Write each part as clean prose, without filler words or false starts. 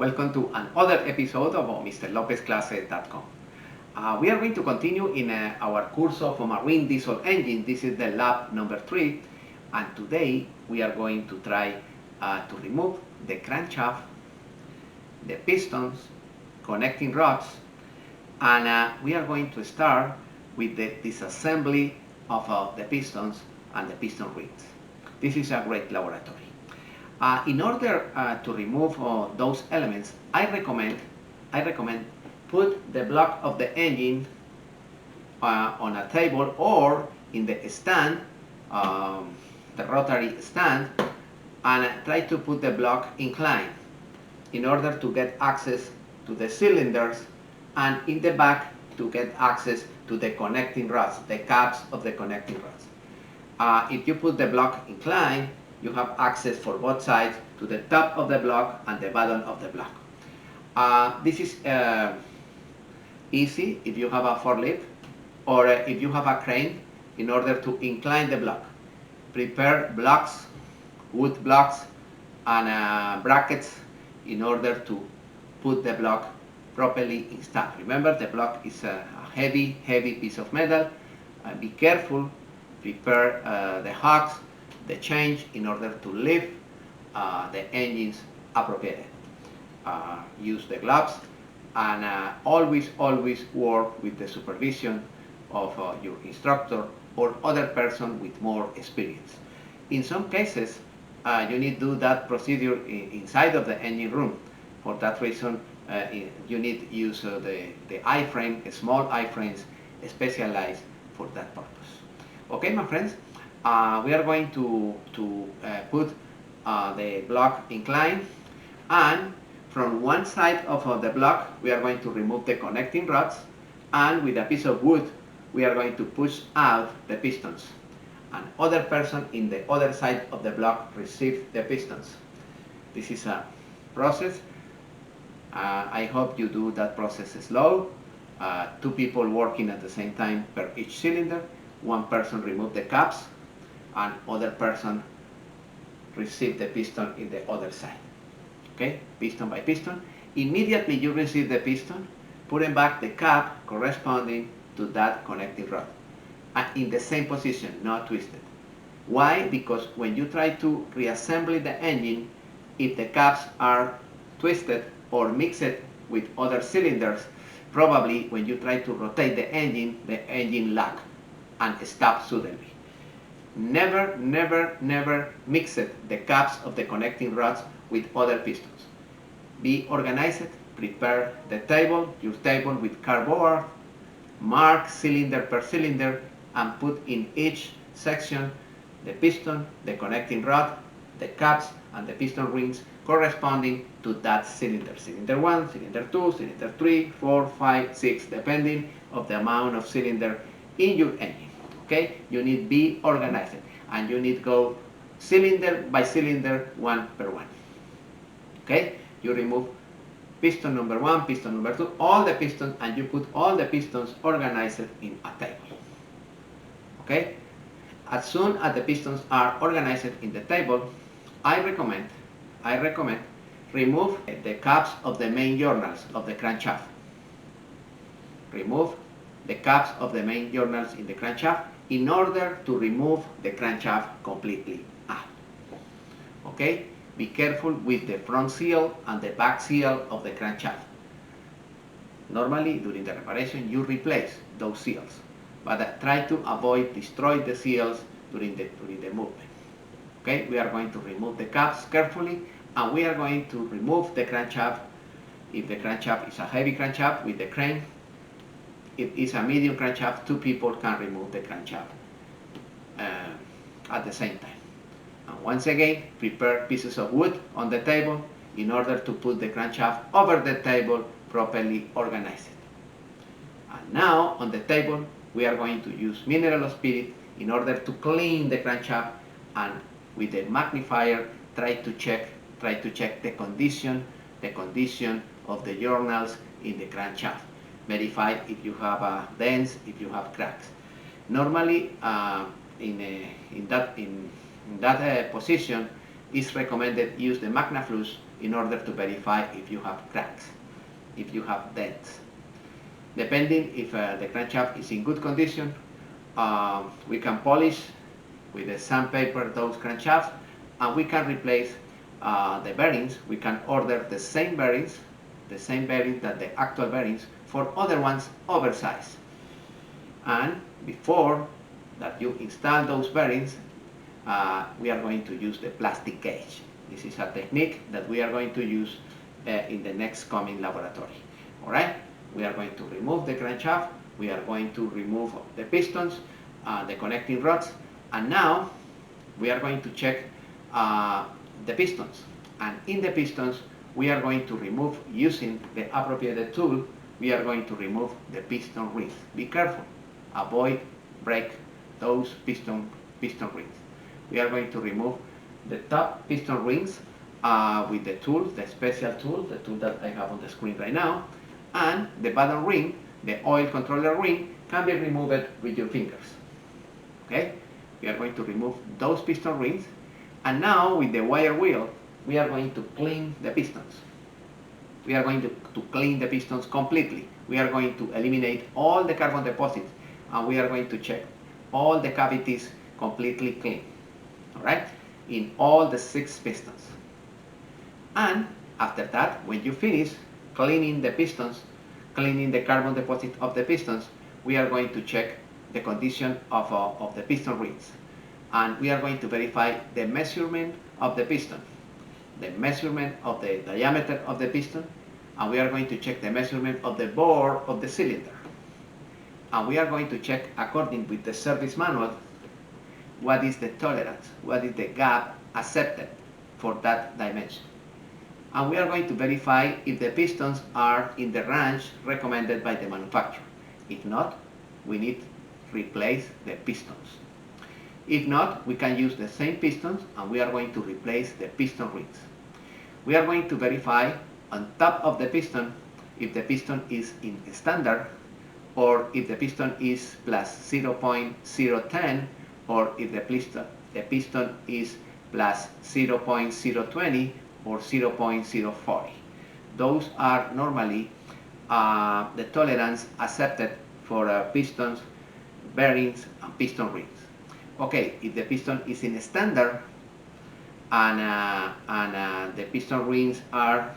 Welcome to another episode of MrLopezClasses.com. We are going to continue in our course of marine diesel engine. This is the lab number 3, and today we are going to try to remove the crankshaft, the pistons, connecting rods, and we are going to start with the disassembly of the pistons and the piston rings. This is a great laboratory. In order to remove those elements, I recommend put the block of the engine on a table or in the stand, the rotary stand, and try to put the block inclined in order to get access to the cylinders, and in the back to get access to the connecting rods, the caps of the connecting rods. If you put the block inclined, you have access for both sides to the top of the block and the bottom of the block. This is easy if you have a forklift or if you have a crane in order to incline the block. Prepare blocks, wood blocks, and brackets in order to put the block properly installed. Remember, the block is a heavy piece of metal. Be careful, prepare the hooks, the change in order to lift the engines appropriately. Use the gloves and always work with the supervision of your instructor or other person with more experience. In some cases, you need to do that procedure inside of the engine room. For that reason, you need to use the I-frame, small I-frames specialized for that purpose. Okay, my friends? We are going to put the block inclined, and from one side of the block we are going to remove the connecting rods, and with a piece of wood we are going to push out the pistons, and other person in the other side of the block receive the pistons. This is a process. I hope you do that process slow. 2 people working at the same time per each cylinder. One person remove the caps and other person receive the piston in the other side. Okay, piston by piston. Immediately you receive the piston, putting back the cap corresponding to that connecting rod, and in the same position, not twisted. Why? Because when you try to reassemble the engine, if the caps are twisted or mixed with other cylinders, probably when you try to rotate the engine lag and stop suddenly. Never mix the caps of the connecting rods with other pistons. Be organized, prepare the table, your table with cardboard, mark cylinder per cylinder, and put in each section the piston, the connecting rod, the caps, and the piston rings corresponding to that cylinder. Cylinder 1, cylinder 2, cylinder 3, 4, 5, 6, depending of the amount of cylinder in your engine. Okay, you need to be organized, and you need to go cylinder by cylinder, one per one. Okay, you remove piston number 1, piston number 2, all the pistons, and you put all the pistons organized in a table. Okay, as soon as the pistons are organized in the table, I recommend remove the caps of the main journals of the crankshaft. Remove the caps of the main journals in the crankshaft in order to remove the crankshaft completely out. Okay, be careful with the front seal and the back seal of the crankshaft. Normally during the reparation you replace those seals, but try to avoid destroy the seals during the movement. Okay, we are going to remove the caps carefully, and we are going to remove the crankshaft. If the crankshaft is a heavy crankshaft with the crane, if it's a medium crankshaft, 2 people can remove the crankshaft at the same time. And once again, prepare pieces of wood on the table in order to put the crankshaft over the table properly organized. And now on the table we are going to use mineral spirit in order to clean the crankshaft, and with the magnifier try to check the condition of the journals in the crankshaft. Verify if you have dents, if you have cracks. Normally, in that position, it's recommended use the magnaflush in order to verify if you have cracks, if you have dents. Depending if the crankshaft is in good condition, we can polish with the sandpaper those crankshafts, and we can replace the bearings. We can order the same bearings that the actual bearings, for other ones oversized. And before that you install those bearings, we are going to use the plastic cage. This is a technique that we are going to use in the next coming laboratory. All right, we are going to remove the crankshaft, we are going to remove the pistons, the connecting rods, and now we are going to check the pistons. And in the pistons, we are going to remove, using the appropriate tool, we are going to remove the piston rings. Be careful, avoid break those piston rings. We are going to remove the top piston rings with the tool, the special tool, the tool that I have on the screen right now, and the bottom ring, the oil controller ring, can be removed with your fingers. Okay, we are going to remove those piston rings, and now with the wire wheel, we are going to clean the pistons. We are going to clean the pistons completely. We are going to eliminate all the carbon deposits, and we are going to check all the cavities completely clean. All right, in all the 6 pistons. And after that, when you finish cleaning the pistons, cleaning the carbon deposit of the pistons, we are going to check the condition of the piston rings. And we are going to verify the measurement of the piston, the measurement of the diameter of the piston, and we are going to check the measurement of the bore of the cylinder. And we are going to check, according with the service manual, what is the tolerance, what is the gap accepted for that dimension. And we are going to verify if the pistons are in the range recommended by the manufacturer. If not, we need to replace the pistons. If not, we can use the same pistons, and we are going to replace the piston rings. We are going to verify on top of the piston if the piston is in standard, or if the piston is plus 0.010, or if the piston is plus 0.020 or 0.040. Those are normally the tolerance accepted for pistons, bearings, and piston rings. Okay, if the piston is in standard and the piston rings are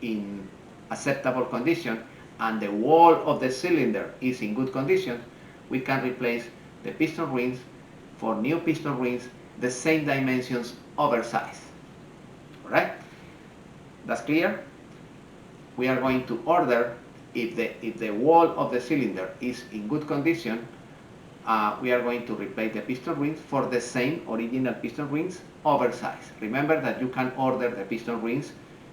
in acceptable condition and the wall of the cylinder is in good condition, we can replace the piston rings for new piston rings the same dimensions, oversized. Alright? That's clear? We are going to order, if the wall of the cylinder is in good condition, we are going to replace the piston rings for the same original piston rings, oversized. Remember that you can order the piston rings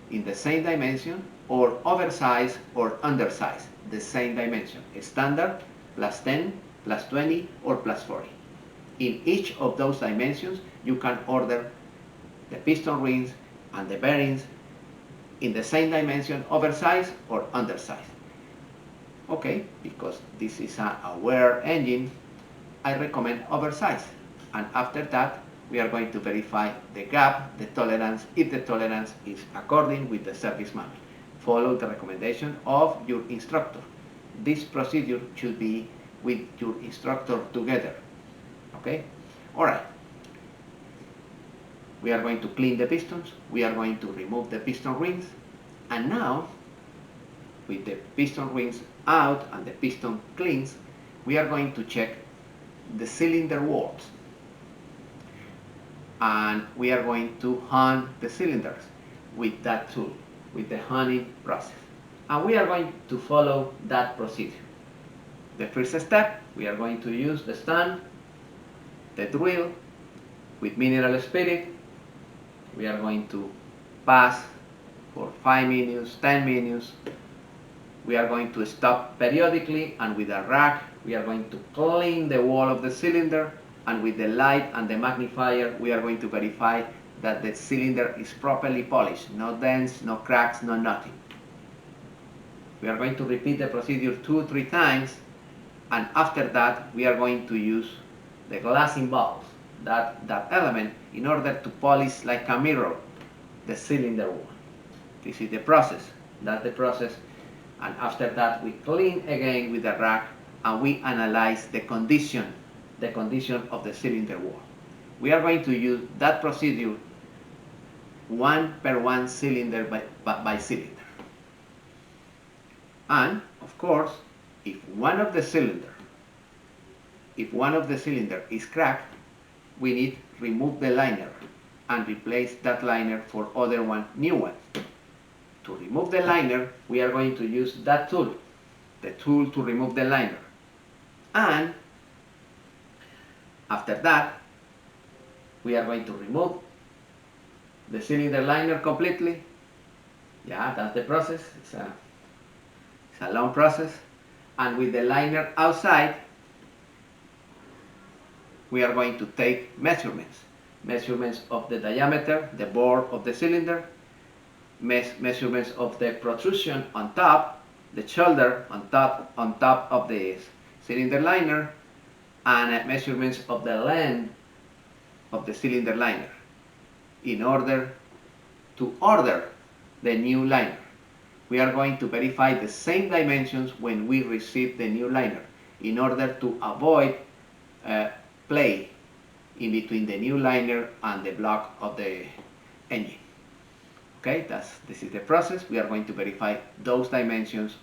in the same dimension, or oversized or undersized, the same dimension, standard, plus 10, plus 20, or plus 40. In each of those dimensions, you can order the piston rings and the bearings in the same dimension, oversized or undersized. Okay, because this is a wear engine, I recommend oversized. And after that, we are going to verify the gap, the tolerance, if the tolerance is according with the service manual. Follow the recommendation of your instructor. This procedure should be with your instructor together. Okay? Alright. We are going to clean the pistons. We are going to remove the piston rings. And now, with the piston rings out and the piston cleans, we are going to check the cylinder walls. And we are going to hone the cylinders with that tool, with the honing process. And we are going to follow that procedure. The first step, we are going to use the stand, the drill, with mineral spirit. We are going to pass for 5 minutes, 10 minutes. We are going to stop periodically, and with a rag, we are going to clean the wall of the cylinder, and with the light and the magnifier, we are going to verify that the cylinder is properly polished. No dents, no cracks, no nothing. We are going to repeat the procedure 2 or 3 times, and after that, we are going to use the glassing balls, that element, in order to polish like a mirror the cylinder wall. This is the process. That's the process. And after that, we clean again with the rag and we analyze the condition of the cylinder wall. We are going to use that procedure one per one cylinder by cylinder. And of course, if one of the cylinder is cracked, we need to remove the liner and replace that liner for other one, new one. To remove the liner, we are going to use that tool, the tool to remove the liner. And after that, we are going to remove the cylinder liner completely. Yeah, that's the process. It's a long process. And with the liner outside, we are going to take measurements. Measurements of the diameter, the bore of the cylinder, measurements of the protrusion on top, the shoulder on top of the cylinder liner, and measurements of the length of the cylinder liner in order to order the new liner. We are going to verify the same dimensions when we receive the new liner in order to avoid play in between the new liner and the block of the engine. Okay, this is the process. We are going to verify those dimensions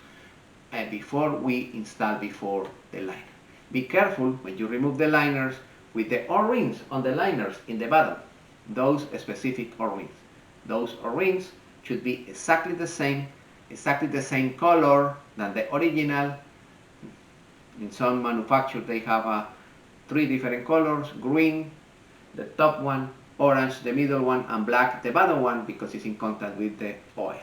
before we install the liner. Be careful when you remove the liners with the O-rings on the liners in the bottom. Those specific O-rings. Those O-rings should be exactly the same color than the original. In some manufacturers they have 3 different colors: green, the top one, orange, the middle one, and black, the bottom one, because it's in contact with the oil.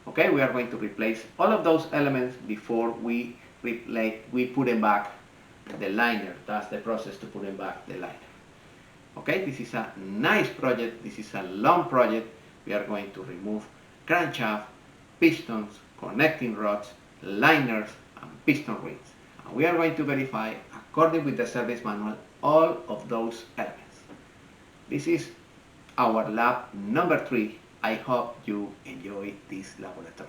Okay, we are going to replace all of those elements before we put them back the liner. That's the process to put them back the liner. Okay, this is a nice project. This is a long project. We are going to remove crankshaft, pistons, connecting rods, liners, and piston rings. And we are going to verify, according with the service manual, all of those elements. This is our lab number 3. I hope you enjoy this laboratory.